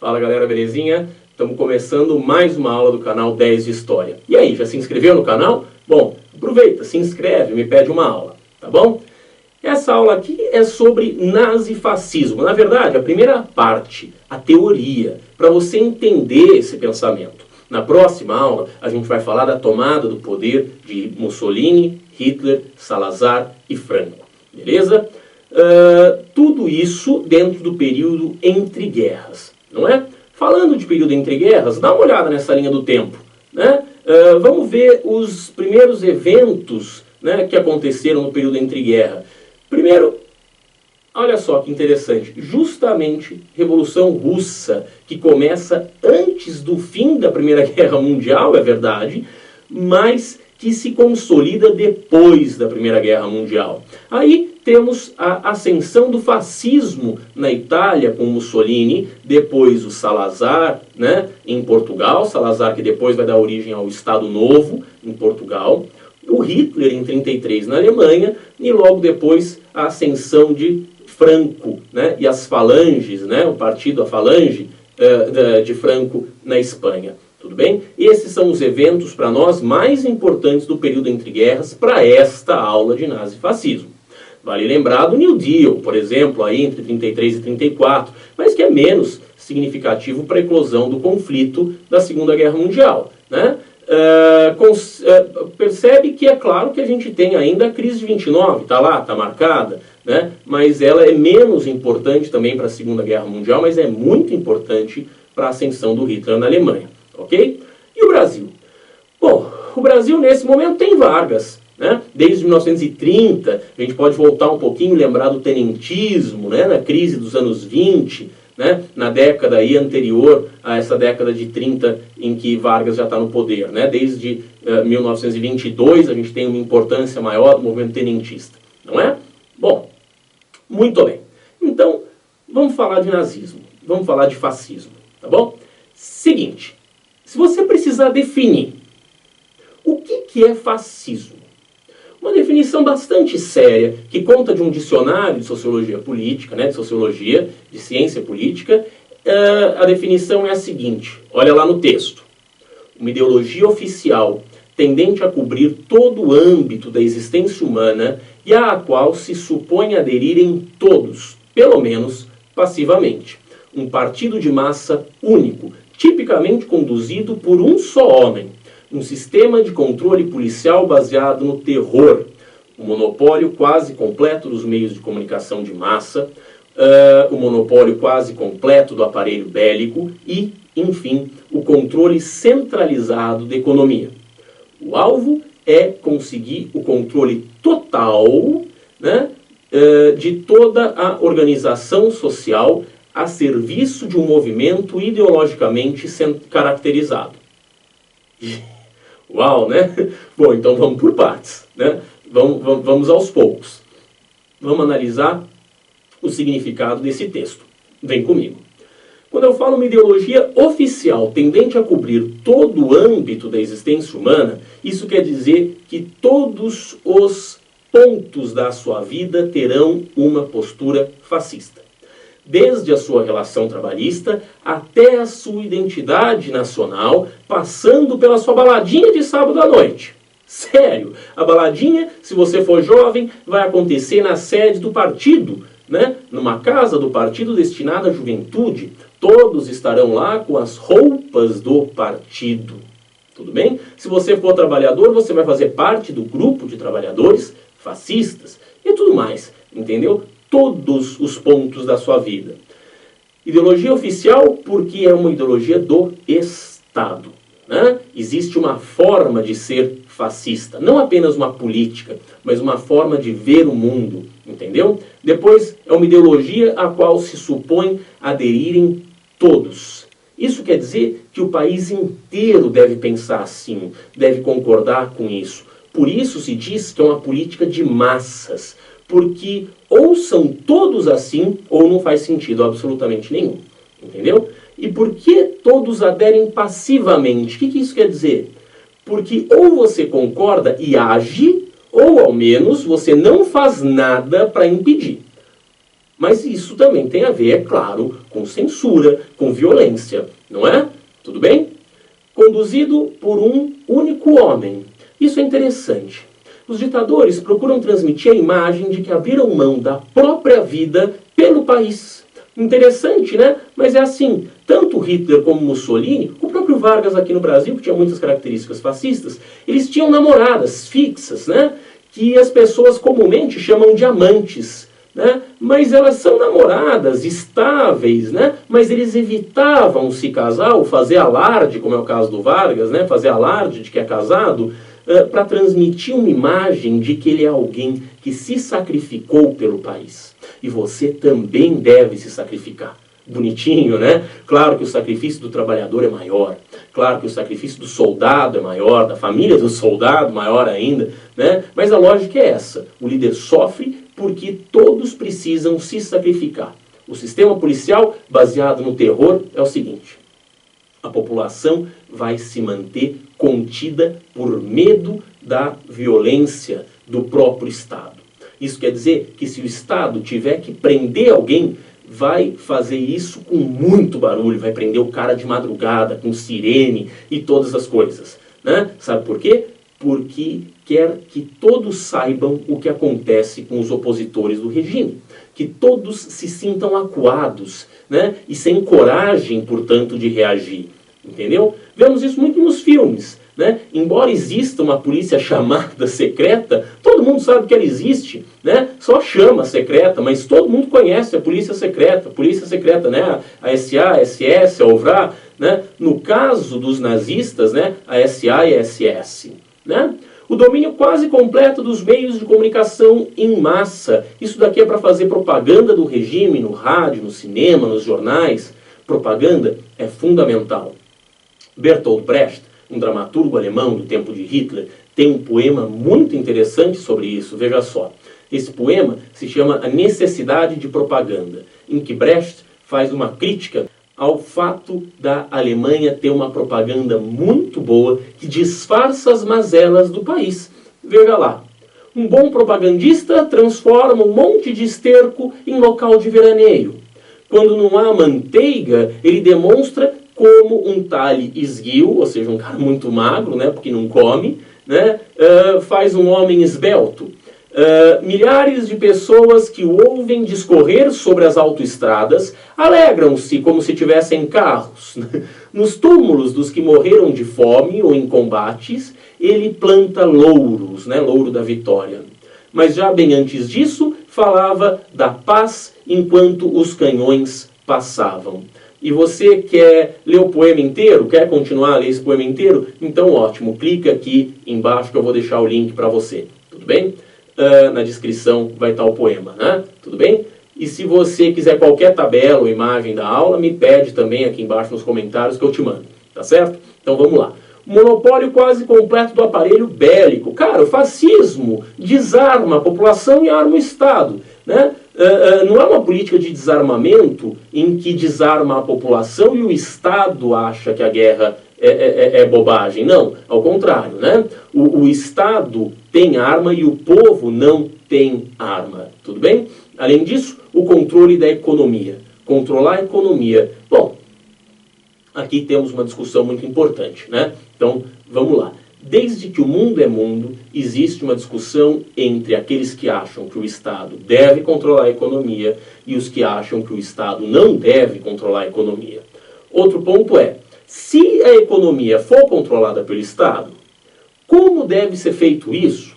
Fala galera, belezinha? Estamos começando mais uma aula do canal 10 de História. E aí, já se inscreveu no canal? Bom, aproveita, se inscreve, me pede uma aula, tá bom? Essa aula aqui é sobre nazifascismo. Na verdade, a primeira parte, a teoria, para você entender esse pensamento. Na próxima aula, a gente vai falar da tomada do poder de Mussolini, Hitler, Salazar e Franco. Beleza? Tudo isso dentro do período entre guerras, não é? Falando de período entre guerras, dá uma olhada nessa linha do tempo, né? Vamos ver os primeiros eventos, né, que aconteceram no período entre guerras. Primeiro, olha só que interessante, justamente Revolução Russa, que começa antes do fim da Primeira Guerra Mundial, é verdade, mas que se consolida depois da Primeira Guerra Mundial. Aí temos a ascensão do fascismo na Itália com Mussolini, depois o Salazar, né, em Portugal, Salazar que depois vai dar origem ao Estado Novo em Portugal, o Hitler em 1933 na Alemanha e logo depois a ascensão de Franco, né, e as falanges, né, o partido, a falange de Franco na Espanha. Tudo bem? Esses são os eventos para nós mais importantes do período entre guerras para esta aula de nazifascismo. Vale lembrar do New Deal, por exemplo, aí entre 33 e 34, mas que é menos significativo para a eclosão do conflito da Segunda Guerra Mundial, né? Percebe que é claro que a gente tem ainda a crise de 29, está lá, está marcada, né? Mas ela é menos importante também para a Segunda Guerra Mundial, mas é muito importante para a ascensão do Hitler na Alemanha, ok? E o Brasil? Bom, o Brasil nesse momento tem Vargas, né? Desde 1930, a gente pode voltar um pouquinho e lembrar do tenentismo, né? Na crise dos anos 20, né? Na década aí anterior a essa década de 30 em que Vargas já está no poder, né? Desde 1922 a gente tem uma importância maior do movimento tenentista, não é? Bom, muito bem. Então, vamos falar de nazismo, vamos falar de fascismo, tá bom? Seguinte, se você precisar definir o que é fascismo, uma definição bastante séria, que conta de um dicionário de sociologia política, né, de sociologia, de ciência política, a definição é a seguinte, olha lá no texto. Uma ideologia oficial tendente a cobrir todo o âmbito da existência humana e à qual se supõe aderirem todos, pelo menos passivamente. Um partido de massa único, tipicamente conduzido por um só homem. Um sistema de controle policial baseado no terror, o monopólio quase completo dos meios de comunicação de massa, o monopólio quase completo do aparelho bélico e, enfim, o controle centralizado da economia. O alvo é conseguir o controle total, né, de toda a organização social a serviço de um movimento ideologicamente caracterizado. Uau, né? Bom, então vamos por partes, né? Vamos aos poucos. Vamos analisar o significado desse texto. Vem comigo. Quando eu falo uma ideologia oficial tendente a cobrir todo o âmbito da existência humana, isso quer dizer que todos os pontos da sua vida terão uma postura fascista. Desde a sua relação trabalhista até a sua identidade nacional, passando pela sua baladinha de sábado à noite. Sério, a baladinha, se você for jovem, vai acontecer na sede do partido, né? Numa casa do partido destinada à juventude. Todos estarão lá com as roupas do partido. Tudo bem? Se você for trabalhador, você vai fazer parte do grupo de trabalhadores fascistas e tudo mais, entendeu? Todos os pontos da sua vida. Ideologia oficial porque é uma ideologia do Estado, né? Existe uma forma de ser fascista, não apenas uma política, mas uma forma de ver o mundo, entendeu? Depois é uma ideologia a qual se supõe aderirem todos. Isso quer dizer que o país inteiro deve pensar assim, deve concordar com isso. Por isso se diz que é uma política de massas, porque ou são todos assim, ou não faz sentido absolutamente nenhum. Entendeu? E por que todos aderem passivamente? O que isso quer dizer? Porque ou você concorda e age, ou ao menos você não faz nada para impedir. Mas isso também tem a ver, é claro, com censura, com violência, não é? Tudo bem? Conduzido por um único homem. Isso é interessante. Os ditadores procuram transmitir a imagem de que abriram mão da própria vida pelo país. Interessante, né? Mas é assim, tanto Hitler como Mussolini, o próprio Vargas aqui no Brasil, que tinha muitas características fascistas, eles tinham namoradas fixas, né? Que as pessoas comumente chamam de amantes, né? Mas elas são namoradas, estáveis, né? Mas eles evitavam se casar ou fazer alarde, como é o caso do Vargas, né? Fazer alarde de que é casado, para transmitir uma imagem de que ele é alguém que se sacrificou pelo país. E você também deve se sacrificar. Bonitinho, né? Claro que o sacrifício do trabalhador é maior. Claro que o sacrifício do soldado é maior, da família do soldado maior ainda, né? Mas a lógica é essa. O líder sofre porque todos precisam se sacrificar. O sistema policial, baseado no terror, é o seguinte: a população vai se manter contida por medo da violência do próprio Estado. Isso quer dizer que se o Estado tiver que prender alguém, vai fazer isso com muito barulho, vai prender o cara de madrugada, com sirene e todas as coisas, né? Sabe por quê? Porque quer que todos saibam o que acontece com os opositores do regime. Que todos se sintam acuados, né? E sem coragem, portanto, de reagir. Entendeu? Vemos isso muito nos filmes, né? Embora exista uma polícia chamada secreta, todo mundo sabe que ela existe, né? Só chama secreta, mas todo mundo conhece a polícia secreta, né? A SA, a SS, a OVRA, né? No caso dos nazistas, né? A SA e a SS, né? O domínio quase completo dos meios de comunicação em massa. Isso daqui é para fazer propaganda do regime no rádio, no cinema, nos jornais. Propaganda é fundamental. Bertolt Brecht, um dramaturgo alemão do tempo de Hitler, tem um poema muito interessante sobre isso, veja só. Esse poema se chama A Necessidade de Propaganda, em que Brecht faz uma crítica ao fato da Alemanha ter uma propaganda muito boa que disfarça as mazelas do país. Veja lá. Um bom propagandista transforma um monte de esterco em local de veraneio. Quando não há manteiga, ele demonstra como um talhe esguio, ou seja, um cara muito magro, né, porque não come, né, faz um homem esbelto. Milhares de pessoas que o ouvem discorrer sobre as autoestradas alegram-se como se tivessem carros. Nos túmulos dos que morreram de fome ou em combates, ele planta louros, né, louro da vitória. Mas já bem antes disso, falava da paz enquanto os canhões passavam. E você quer ler o poema inteiro? Quer continuar a ler esse poema inteiro? Então ótimo, clica aqui embaixo que eu vou deixar o link para você. Tudo bem? Na descrição vai estar o poema, né? Tudo bem? E se você quiser qualquer tabela ou imagem da aula, me pede também aqui embaixo nos comentários que eu te mando. Tá certo? Então vamos lá. Monopólio quase completo do aparelho bélico. Cara, o fascismo desarma a população e arma o Estado, né? Não é uma política de desarmamento em que desarma a população e o Estado acha que a guerra é bobagem. Não, ao contrário, né? O Estado tem arma e o povo não tem arma. Tudo bem? Além disso, o controle da economia. Controlar a economia. Bom, aqui temos uma discussão muito importante, né? Então, vamos lá. Desde que o mundo é mundo, existe uma discussão entre aqueles que acham que o Estado deve controlar a economia e os que acham que o Estado não deve controlar a economia. Outro ponto é, se a economia for controlada pelo Estado, como deve ser feito isso?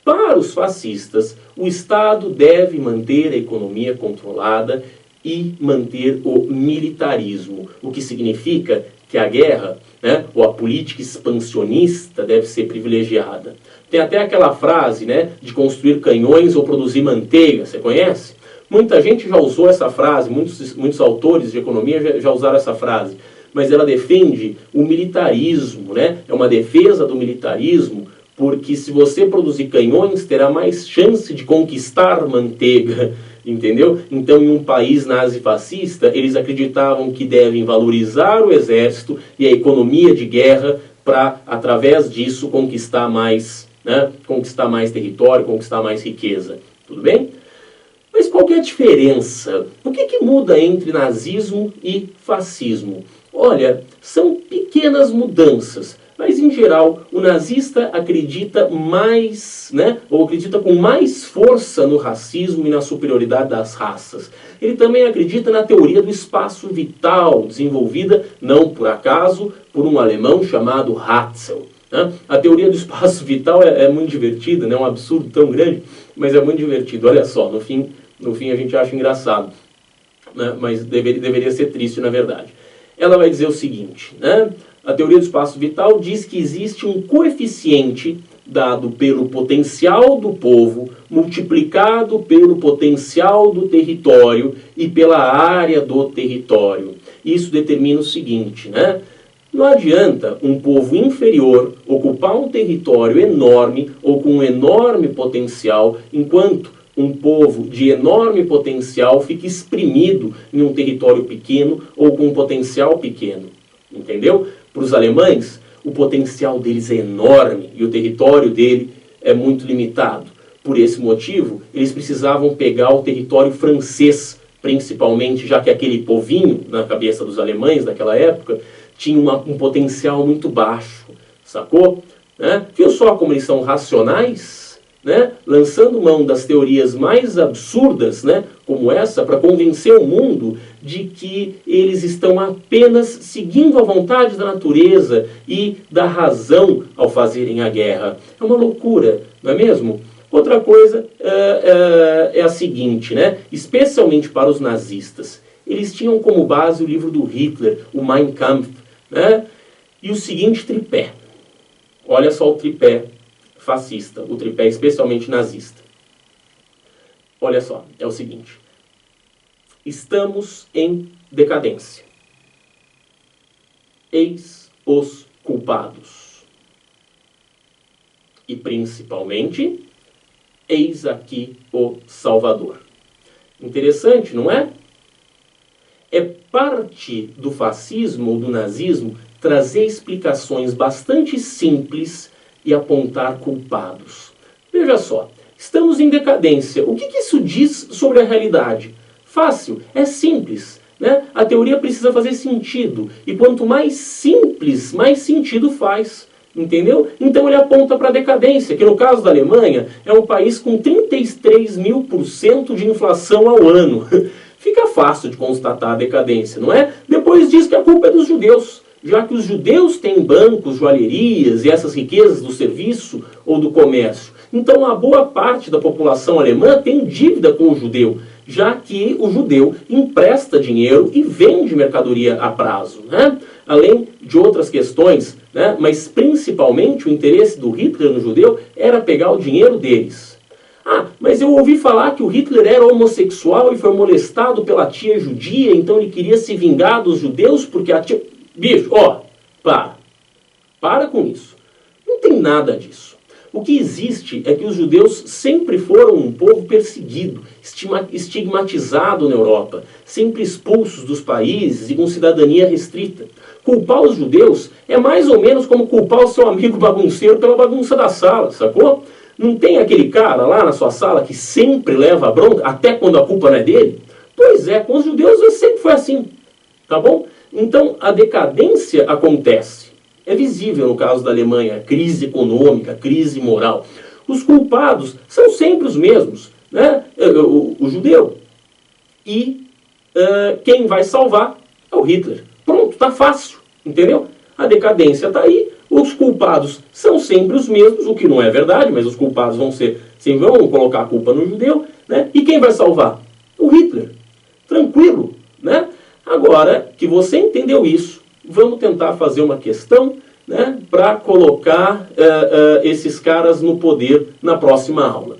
Para os fascistas, o Estado deve manter a economia controlada e manter o militarismo, o que significa que a guerra, né, ou a política expansionista deve ser privilegiada. Tem até aquela frase, né, de construir canhões ou produzir manteiga, você conhece? Muita gente já usou essa frase, muitos autores de economia já usaram essa frase, mas ela defende o militarismo, né? É uma defesa do militarismo, porque se você produzir canhões, terá mais chance de conquistar manteiga. Entendeu? Então, em um país nazifascista, eles acreditavam que devem valorizar o exército e a economia de guerra para, através disso, conquistar mais, né? Conquistar mais território, conquistar mais riqueza. Tudo bem? Mas qual que é a diferença? O que muda entre nazismo e fascismo? Olha, são pequenas mudanças, mas em geral o nazista acredita mais, ou acredita com mais força no racismo e na superioridade das raças. Ele também acredita na teoria do espaço vital, desenvolvida, não por acaso, por um alemão chamado Ratzel. A teoria do espaço vital é muito divertida, é um absurdo tão grande, mas é muito divertido. Olha só, no fim a gente acha engraçado, mas deveria ser triste na verdade. Ela vai dizer o seguinte, a teoria do espaço vital diz que existe um coeficiente dado pelo potencial do povo, multiplicado pelo potencial do território e pela área do território. Isso determina o seguinte, não adianta um povo inferior ocupar um território enorme ou com um enorme potencial, enquanto um povo de enorme potencial fica exprimido em um território pequeno ou com um potencial pequeno. Entendeu? Para os alemães, o potencial deles é enorme e o território dele é muito limitado. Por esse motivo, eles precisavam pegar o território francês, principalmente, já que aquele povinho, na cabeça dos alemães daquela época, tinha um potencial muito baixo, sacou? Viu só como eles são racionais? Lançando mão das teorias mais absurdas, como essa, para convencer o mundo de que eles estão apenas seguindo a vontade da natureza e da razão ao fazerem a guerra. É uma loucura, não é mesmo? Outra coisa é a seguinte, especialmente para os nazistas, eles tinham como base o livro do Hitler, o Mein Kampf, e o seguinte tripé. Olha só o tripé fascista, o tripé especialmente nazista. Olha só, é o seguinte. Estamos em decadência. Eis os culpados. E principalmente, eis aqui o Salvador. Interessante, não é? É parte do fascismo ou do nazismo trazer explicações bastante simples e apontar culpados. Veja só, estamos em decadência. O que isso diz sobre a realidade? Fácil, é simples. A teoria precisa fazer sentido. E quanto mais simples, mais sentido faz. Entendeu? Então ele aponta para a decadência, que no caso da Alemanha é um país com 33.000% de inflação ao ano. Fica fácil de constatar a decadência, não é? Depois diz que a culpa é dos judeus. Já que os judeus têm bancos, joalherias e essas riquezas do serviço ou do comércio. Então, a boa parte da população alemã tem dívida com o judeu, já que o judeu empresta dinheiro e vende mercadoria a prazo. Além de outras questões, mas principalmente o interesse do Hitler no judeu era pegar o dinheiro deles. Ah, mas eu ouvi falar que o Hitler era homossexual e foi molestado pela tia judia, então ele queria se vingar dos judeus porque a tia... Bicho, para com isso. Não tem nada disso. O que existe é que os judeus sempre foram um povo perseguido, estigmatizado na Europa, sempre expulsos dos países e com cidadania restrita. Culpar os judeus é mais ou menos como culpar o seu amigo bagunceiro pela bagunça da sala, sacou? Não tem aquele cara lá na sua sala que sempre leva a bronca, até quando a culpa não é dele? Pois é, com os judeus sempre foi assim, tá bom? Então, a decadência acontece. É visível no caso da Alemanha, crise econômica, crise moral. Os culpados são sempre os mesmos, o judeu. E quem vai salvar é o Hitler. Pronto, está fácil, entendeu? A decadência está aí, os culpados são sempre os mesmos, o que não é verdade, mas os culpados vão colocar a culpa no judeu, E quem vai salvar? O Hitler. Tranquilo, Agora que você entendeu isso, vamos tentar fazer uma questão para colocar esses caras no poder na próxima aula.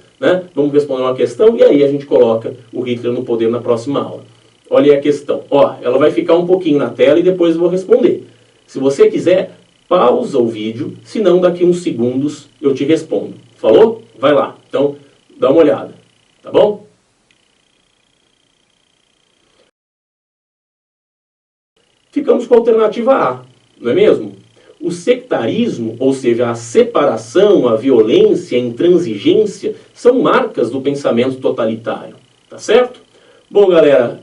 Vamos responder uma questão e aí a gente coloca o Hitler no poder na próxima aula. Olha aí a questão. Ela vai ficar um pouquinho na tela e depois eu vou responder. Se você quiser, pausa o vídeo, senão daqui uns segundos eu te respondo. Falou? Vai lá. Então, dá uma olhada. Tá bom? Ficamos com a alternativa A, não é mesmo? O sectarismo, ou seja, a separação, a violência, a intransigência, são marcas do pensamento totalitário. Tá? tá certo? Bom, galera,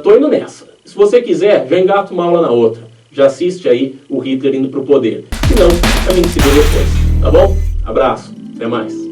tô indo nessa. Se você quiser, já engata uma aula na outra. Já assiste aí o Hitler indo pro poder. Se não, a gente se vê depois, tá bom? Abraço, até mais.